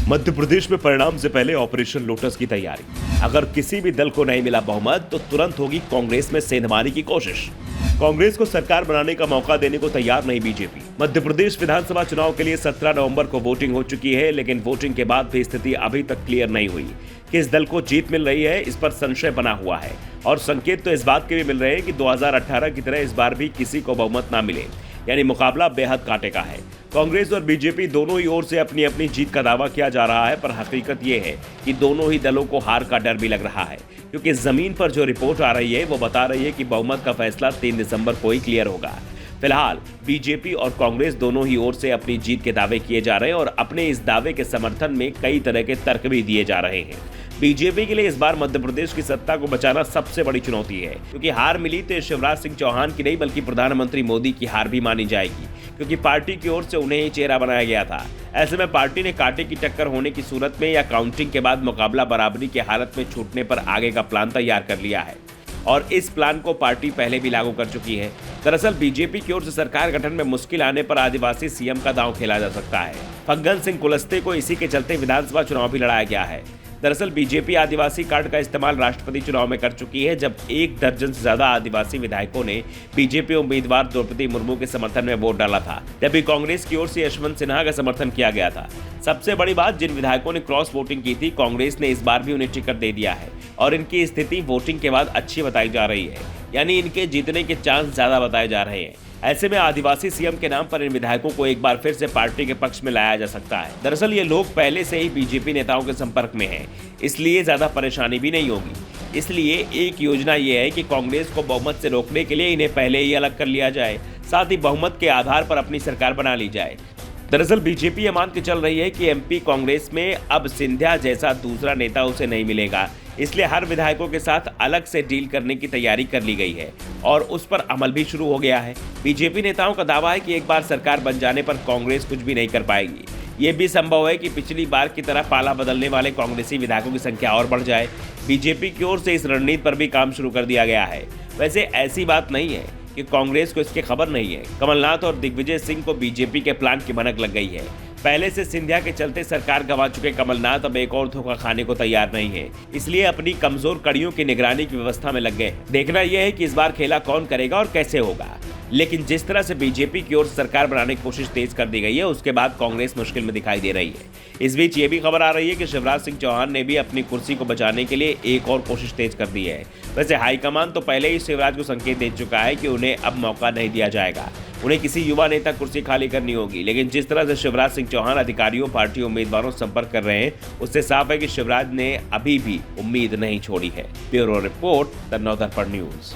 मध्य प्रदेश में परिणाम से पहले ऑपरेशन लोटस की तैयारी। अगर किसी भी दल को नहीं मिला बहुमत तो तुरंत होगी कांग्रेस में सेंधमारी की कोशिश। कांग्रेस को सरकार बनाने का मौका देने को तैयार नहीं बीजेपी। मध्य प्रदेश विधानसभा चुनाव के लिए 17 नवंबर को वोटिंग हो चुकी है, लेकिन वोटिंग के बाद भी स्थिति अभी तक क्लियर नहीं हुई। किस दल को जीत मिल रही है, इस पर संशय बना हुआ है और संकेत तो इस बात के भी मिल रहे हैं कि 2018 की तरह इस बार भी किसी को बहुमत ना मिले, यानी मुकाबला बेहद कांटे का है। कांग्रेस और बीजेपी दोनों ही ओर से अपनी अपनी जीत का दावा किया जा रहा है, पर हकीकत ये है कि दोनों ही दलों को हार का डर भी लग रहा है, क्योंकि जमीन पर जो रिपोर्ट आ रही है वो बता रही है कि बहुमत का फैसला 3 दिसंबर को ही क्लियर होगा। फिलहाल बीजेपी और कांग्रेस दोनों ही ओर से अपनी जीत के दावे किए जा रहे हैं और अपने इस दावे के समर्थन में कई तरह के तर्क भी दिए जा रहे हैं। बीजेपी के लिए इस बार मध्य प्रदेश की सत्ता को बचाना सबसे बड़ी चुनौती है, क्योंकि हार मिली तो शिवराज सिंह चौहान की नहीं बल्कि प्रधानमंत्री मोदी की हार भी मानी जाएगी, क्योंकि पार्टी की ओर से उन्हें ही चेहरा बनाया गया था। ऐसे में पार्टी ने कांटे की टक्कर होने की सूरत में या काउंटिंग के बाद मुकाबला बराबरी की हालत में छूटने पर आगे का प्लान तैयार कर लिया है और इस प्लान को पार्टी पहले भी लागू कर चुकी है। दरअसल बीजेपी की ओर से सरकार गठन में मुश्किल आने पर आदिवासी सीएम का दांव खेला जा सकता है। फग्गन सिंह कुलस्ते को इसी के चलते विधानसभा चुनाव भी लड़ाया गया है। दरअसल बीजेपी आदिवासी कार्ड का इस्तेमाल राष्ट्रपति चुनाव में कर चुकी है, जब 1 दर्जन से ज्यादा आदिवासी विधायकों ने बीजेपी उम्मीदवार द्रौपदी मुर्मू के समर्थन में वोट डाला था, तभी कांग्रेस की ओर से यशवंत सिन्हा का समर्थन किया गया था। सबसे बड़ी बात, जिन विधायकों ने क्रॉस वोटिंग की थी, कांग्रेस ने इस बार भी उन्हें टिकट दे दिया है और इनकी स्थिति वोटिंग के बाद अच्छी बताई जा रही है, यानी इनके जीतने के चांस ज्यादा बताए जा रहे हैं। ऐसे में आदिवासी सीएम के नाम पर इन विधायकों को एक बार फिर से पार्टी के पक्ष में लाया जा सकता है। दरअसल ये लोग पहले से ही बीजेपी नेताओं के संपर्क में हैं, इसलिए ज्यादा परेशानी भी नहीं होगी। इसलिए एक योजना ये है कि कांग्रेस को बहुमत से रोकने के लिए इन्हें पहले ही अलग कर लिया जाए, साथ ही बहुमत के आधार पर अपनी सरकार बना ली जाए। दरअसल बीजेपी ये मान के चल रही है कि एमपी कांग्रेस में अब सिंधिया जैसा दूसरा नेता उसे नहीं मिलेगा, इसलिए हर विधायकों के साथ अलग से डील करने की तैयारी कर ली गई है और उस पर अमल भी शुरू हो गया है। बीजेपी नेताओं का दावा है कि एक बार सरकार बन जाने पर कांग्रेस कुछ भी नहीं कर पाएगी। ये भी संभव है कि पिछली बार की तरह पाला बदलने वाले कांग्रेसी विधायकों की संख्या और बढ़ जाए। बीजेपी की ओर से इस रणनीति पर भी काम शुरू कर दिया गया है। वैसे ऐसी बात नहीं है कि कांग्रेस को इसकी खबर नहीं है। कमलनाथ और दिग्विजय सिंह को बीजेपी के प्लान की भनक लग गई है। पहले से सिंधिया के चलते सरकार गंवा चुके कमलनाथ अब एक और धोखा खाने को तैयार नहीं है, इसलिए अपनी कमजोर कड़ियों की निगरानी की व्यवस्था में लग गए। देखना यह है कि इस बार खेला कौन करेगा और कैसे होगा। लेकिन जिस तरह से बीजेपी की ओर से सरकार बनाने की कोशिश तेज कर दी गई है, उसके बाद कांग्रेस मुश्किल में दिखाई दे रही है। इस बीच ये भी खबर आ रही है कि शिवराज सिंह चौहान ने भी अपनी कुर्सी को बचाने के लिए एक और कोशिश तेज कर दी है। वैसे हाईकमान तो पहले ही शिवराज को संकेत दे चुका है कि उन्हें अब मौका नहीं दिया जाएगा, उन्हें किसी युवा नेता कुर्सी खाली करनी होगी। लेकिन जिस तरह से शिवराज सिंह चौहान अधिकारियों, पार्टी उम्मीदवारों से संपर्क कर रहे हैं, उससे साफ है कि शिवराज ने अभी भी उम्मीद नहीं छोड़ी है। Bureau report, the Navdarpan news.